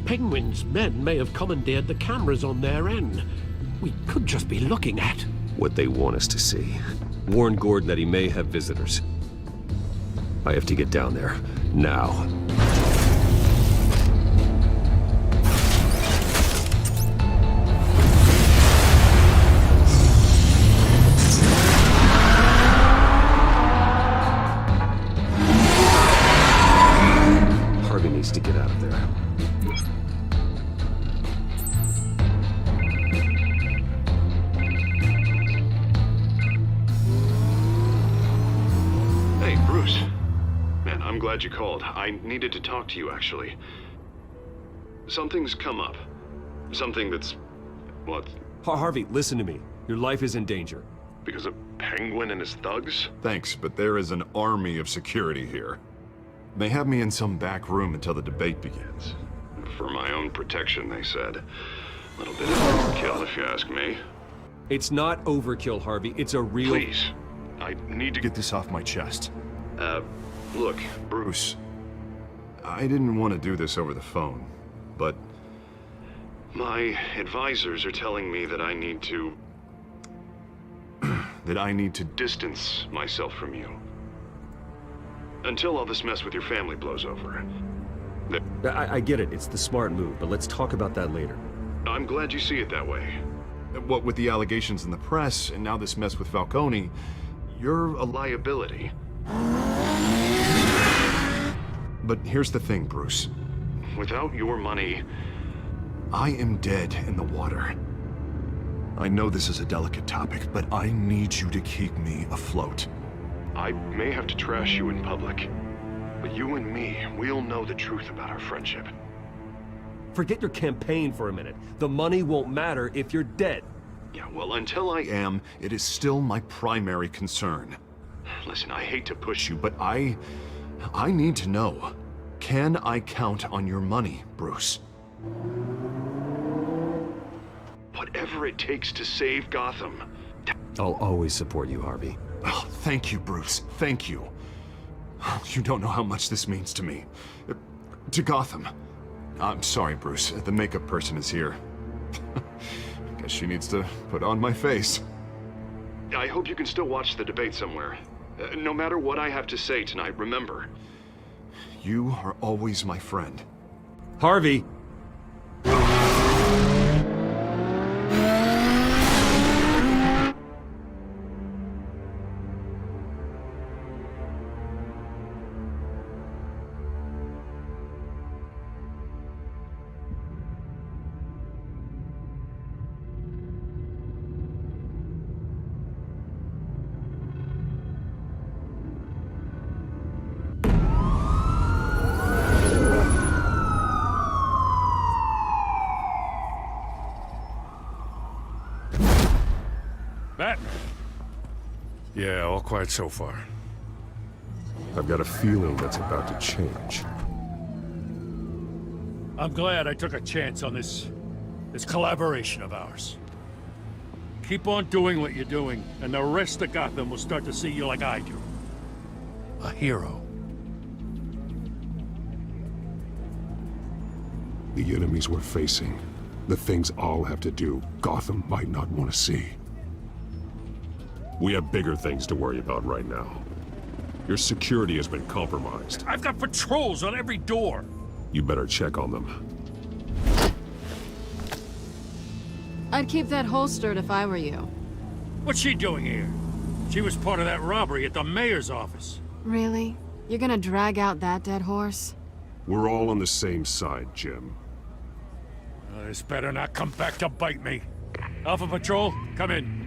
Penguin's men may have commandeered the cameras on their end. We could just be looking at... what they want us to see. Warn Gordon that he may have visitors. I have to get down there. Now. Harvey needs to get out of there. Hey, Bruce. Man, I'm glad you called. I needed to talk to you, actually. Something's come up. Something that's... well, Harvey, listen to me. Your life is in danger. because of Penguin and his thugs? Thanks, but there is an army of security here. They have me in some back room until the debate begins. For my own protection, they said. A little bit of overkill, if you ask me. It's not overkill, Harvey. It's a real... Please. I need to get this off my chest. Look, Bruce. I didn't want to do this over the phone, but... my advisors are telling me that I need to... that I need to distance myself from you. Until all this mess with your family blows over. I get it. It's the smart move, but let's talk about that later. I'm glad you see it that way. What with the allegations in the press, and now this mess with Falcone, you're a liability. But here's the thing, Bruce. Without your money, I am dead in the water. I know this is a delicate topic, but I need you to keep me afloat. I may have to trash you in public, but you and me, we'll know the truth about our friendship. Forget your campaign for a minute. The money won't matter if you're dead. Yeah, well, until I am, it is still my primary concern. Listen, I hate to push you, but I need to know. Can I count on your money, Bruce? Whatever it takes to save Gotham. I'll always support you, Harvey. Oh, thank you, Bruce. Thank you. You don't know how much this means to me. To Gotham. I'm sorry, Bruce. The makeup person is here. Guess she needs to put on my face. I hope you can still watch the debate somewhere. No matter what I have to say tonight, remember, you are always my friend. Harvey! Yeah, all quiet so far. I've got a feeling that's about to change. I'm glad I took a chance on this collaboration of ours. Keep on doing what you're doing, and the rest of Gotham will start to see you like I do. A hero. The enemies we're facing, the things I'll have to do, Gotham might not want to see. We have bigger things to worry about right now. Your security has been compromised. I've got patrols on every door. You better check on them. I'd keep that holstered if I were you. What's she doing here? She was part of that robbery at the mayor's office. Really? You're gonna drag out that dead horse? We're all on the same side, Jim. This better not come back to bite me. Alpha Patrol, come in.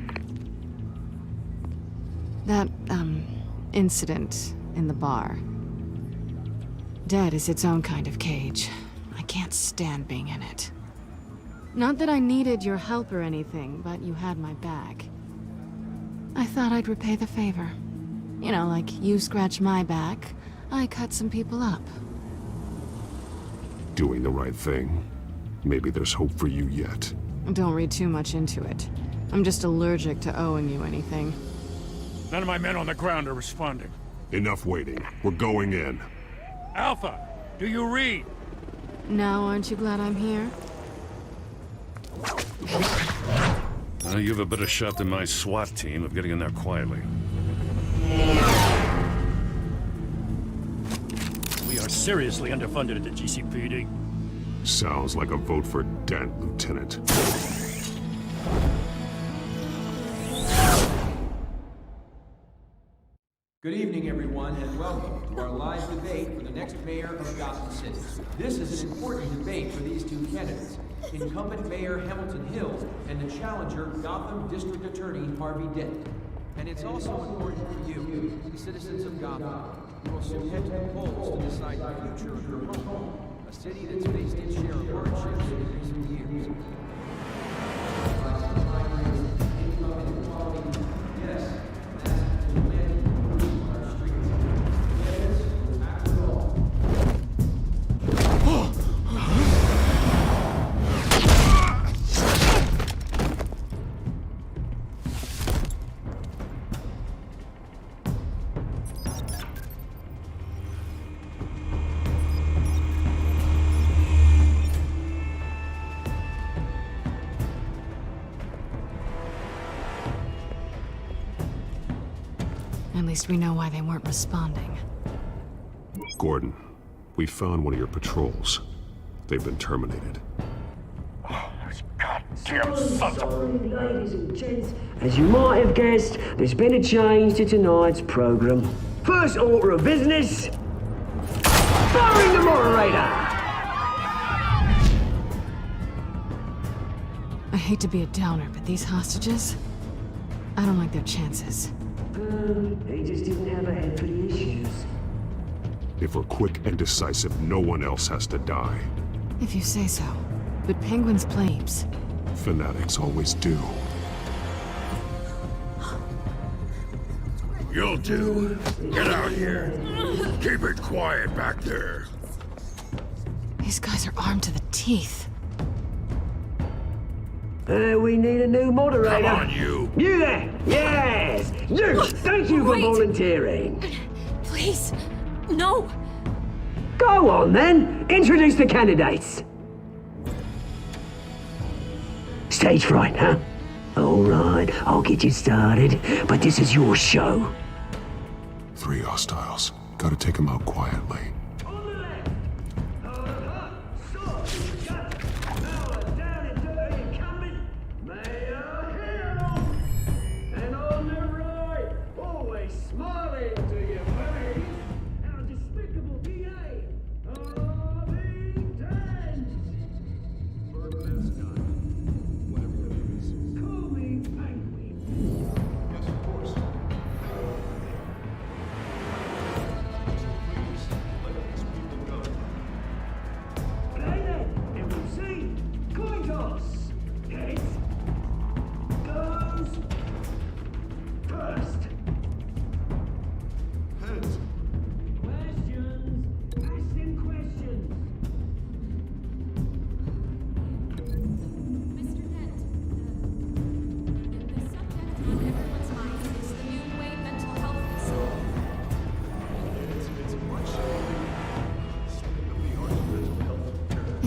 That, incident in the bar. Dead is its own kind of cage. I can't stand being in it. Not that I needed your help or anything, but you had my back. I thought I'd repay the favor. You know, like you scratch my back, I cut some people up. Doing the right thing. Maybe there's hope for you yet. Don't read too much into it. I'm just allergic to owing you anything. None of my men on the ground are responding. Enough waiting. We're going in. Alpha, do you read? Now, aren't you glad I'm here? You have a better shot than my SWAT team of getting in there quietly. We are seriously underfunded at the GCPD. Sounds like a vote for Dent, Lieutenant. Good evening, everyone, and welcome to our live debate for the next mayor of Gotham City. This is an important debate for these two candidates, incumbent Mayor Hamilton Hill and the challenger Gotham District Attorney Harvey Dent. And it's also important for you, the citizens of Gotham, who will soon head to the polls to decide the future of your home, a city that's faced its share of hardships in recent years. Yes. At least we know why they weren't responding. Gordon, we found one of your patrols. They've been terminated. Goddamn sons of... Ladies and gents, as you might have guessed, there's been a change to tonight's program. First order of business, firing the moderator! I hate to be a downer, but these hostages, I don't like their chances. They just didn't have a head for the issues. If we're quick and decisive, no one else has to die. If you say so. But Penguin's plebes. Fanatics always do. You'll do. Get out here. Keep it quiet back there. These guys are armed to the teeth. We need a new moderator. Come on, you. You there! Yes! You! Thank you for volunteering. Please, no. Go on, then. Introduce the candidates. Stage fright, huh? All right, I'll get you started, but this is your show. 3 hostiles. Gotta take them out quietly.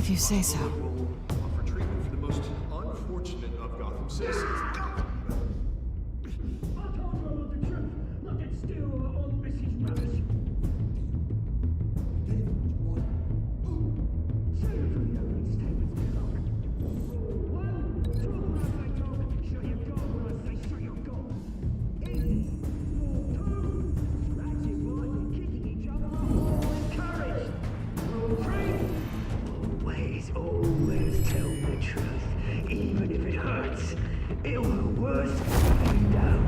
If you say so. Offer treatment for the most unfortunate of Gotham citizens. Always tell the truth, even if it hurts. It will worse you down.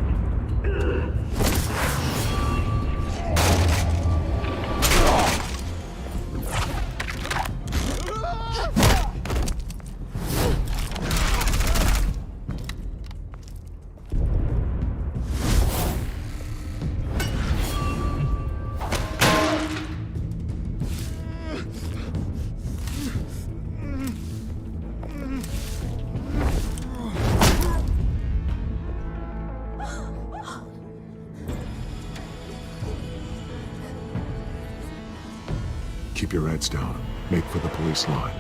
Keep your heads down. Make for the police line.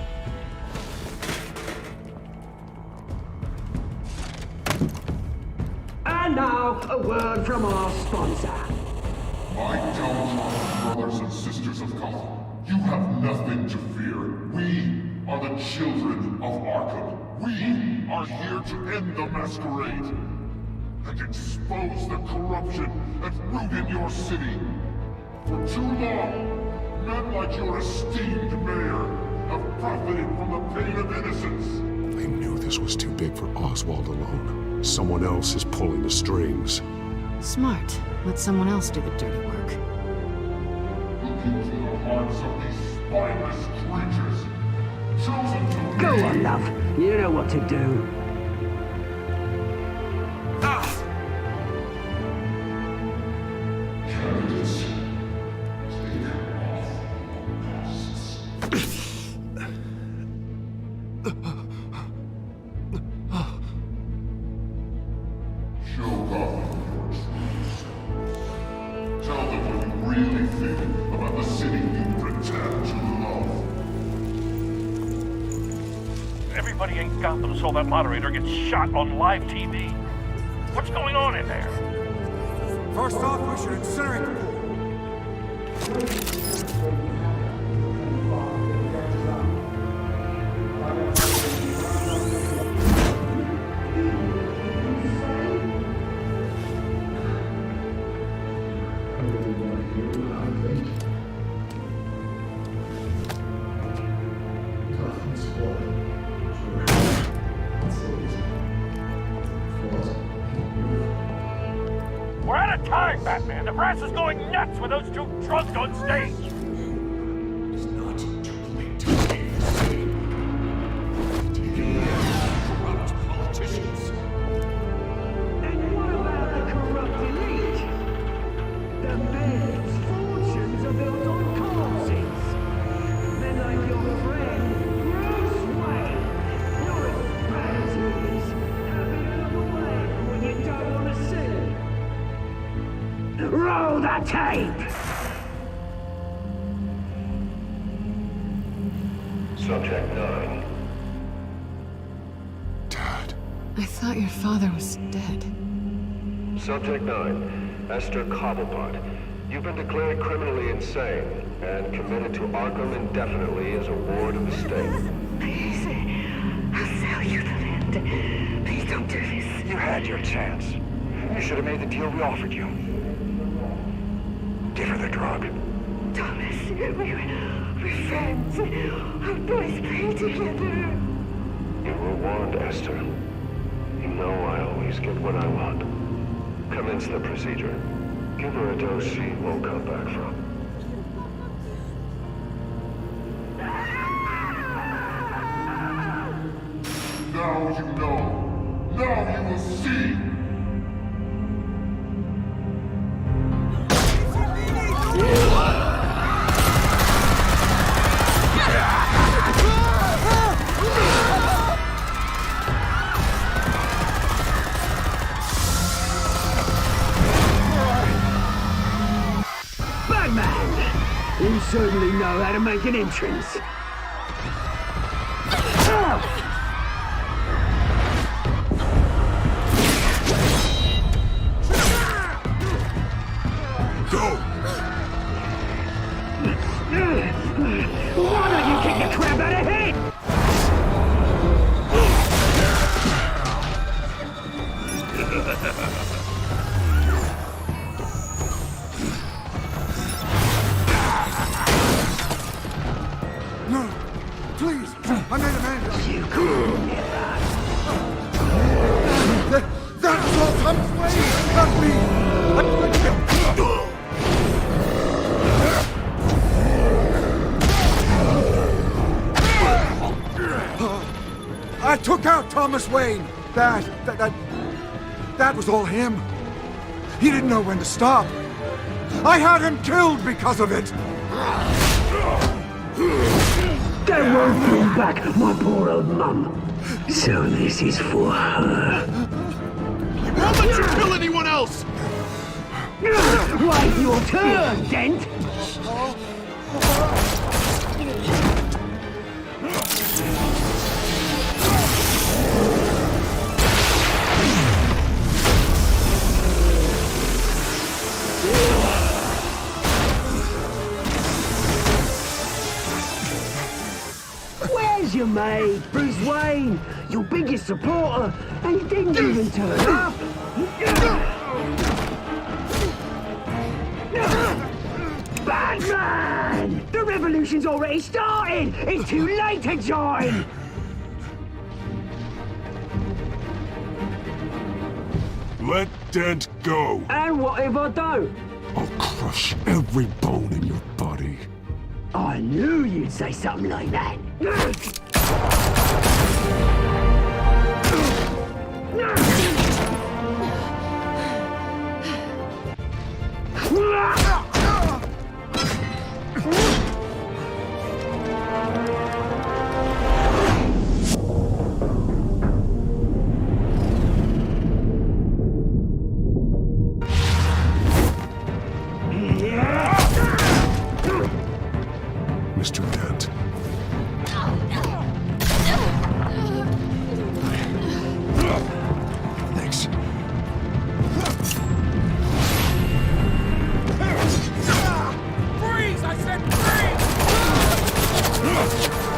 And now, a word from our sponsor. My Telltale brothers and sisters of Gotham, you have nothing to fear. We are the children of Arkham. We are here to end the masquerade and expose the corruption and root in your city. For too long, men like your esteemed mayor have profited from the pain of innocence. They knew this was too big for Oswald alone. Someone else is pulling the strings. Smart. Let someone else do the dirty work. Look into the hearts of these spineless creatures, chosen to Go lead. on, love. You know what to do. Candidates, take off your masks. Show Gotham your truth. Tell them what you really feel about the city you pretend to love. Everybody in Gotham saw that moderator get shot on live TV. What's going on in there? First off, we should incinerate the pool. We're out of time, Batman. The brass is going nuts with those two drunks on stage. It's not too late to leave the city. Taking out corrupt politicians. And what about the corrupt elite? The men's fortunes are built on corpses. Men like your friend, Bruce Wayne. You're as bad as he is. Happy to look away when you don't want to see. Roll the tape! Subject 9. Dad. I thought your father was dead. Subject 9. Esther Cobblepot. You've been declared criminally insane and committed to Arkham indefinitely as a ward of the state. Please, I'll sell you the land. Please don't do this. You had your chance. You should have made the deal we offered you. Give her the drug. Thomas, we're friends. Our boys play together. You were warned, Esther. You know I always get what I want. Commence the procedure. Give her a dose she won't come back from. Now you know. Now you will see. Batman! You certainly know how to make an entrance. Why don't you kick the crap out of him? No, please, I made a man. You could never. That was all Thomas Wayne, not me. I took out Thomas Wayne. That was all him. He didn't know when to stop. I had him killed because of it. That won't bring back my poor old mum. So this is for her. I won't let you kill anyone else! Wait your turn, Dent! Where's your mate, Bruce Wayne? Your biggest supporter, and he didn't even turn up. Batman! The revolution's already started! It's too late to join! Let Dent go. And what if I don't? I'll crush every bone in your body. I knew you'd say something like that. Mr. Dent. Thanks. Freeze! I said freeze!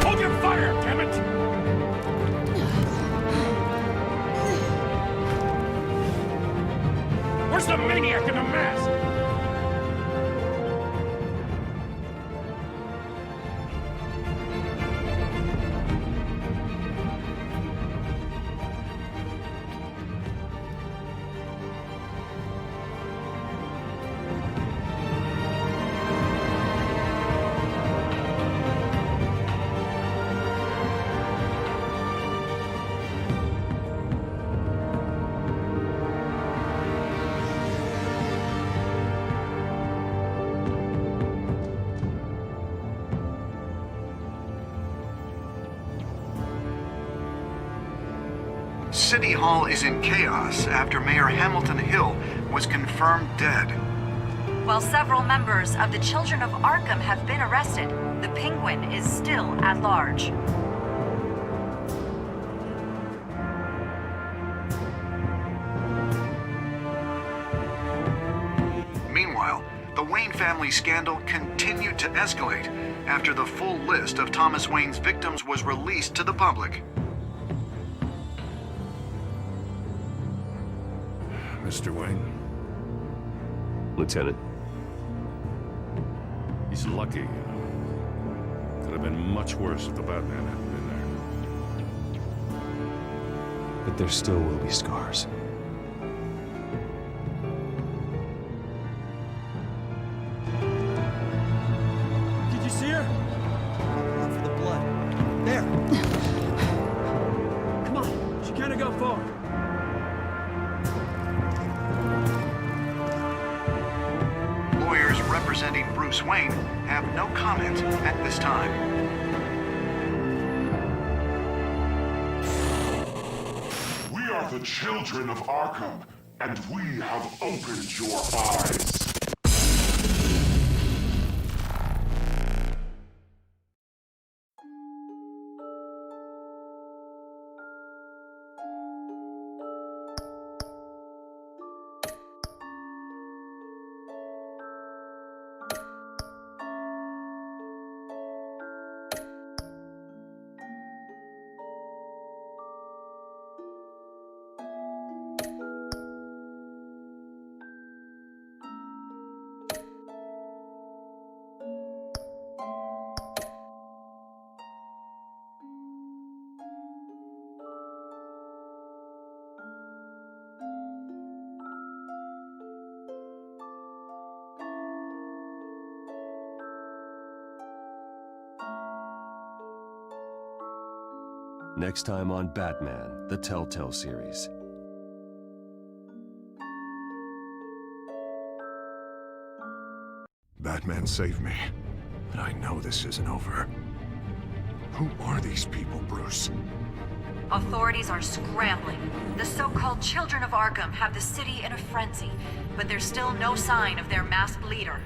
Hold your fire, damn it! Where's the maniac in the mask? City Hall is in chaos after Mayor Hamilton Hill was confirmed dead. While several members of the Children of Arkham have been arrested, the Penguin is still at large. Meanwhile, the Wayne family scandal continued to escalate after the full list of Thomas Wayne's victims was released to the public. Mr. Wayne. Lieutenant. He's lucky, you know. Could have been much worse if the Batman hadn't been there. But there still will be scars. Did you see her? Run for the blood. There. Come on, she can't go far. Lawyers representing Bruce Wayne have no comment at this time. We are the children of Arkham, and we have opened your eyes. Next time on Batman, the Telltale Series. Batman saved me, but I know this isn't over. Who are these people, Bruce? Authorities are scrambling. The so-called Children of Arkham have the city in a frenzy, but there's still no sign of their masked leader.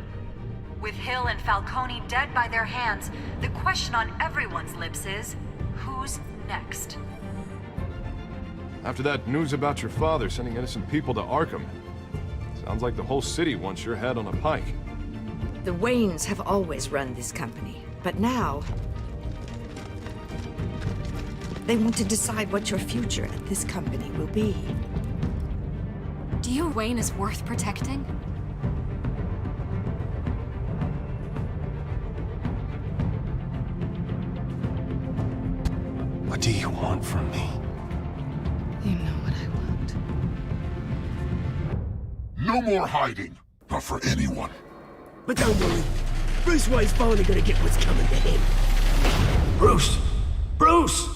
With Hill and Falcone dead by their hands, the question on everyone's lips is, who's next? After that news about your father sending innocent people to Arkham, sounds like the whole city wants your head on a pike. The Waynes have always run this company, but now they want to decide what your future at this company will be. Do you Wayne is worth protecting? What do you want from me? You know what I want. No more hiding. Not for anyone. But don't worry. Bruce Wayne's finally gonna get what's coming to him. Bruce! Bruce!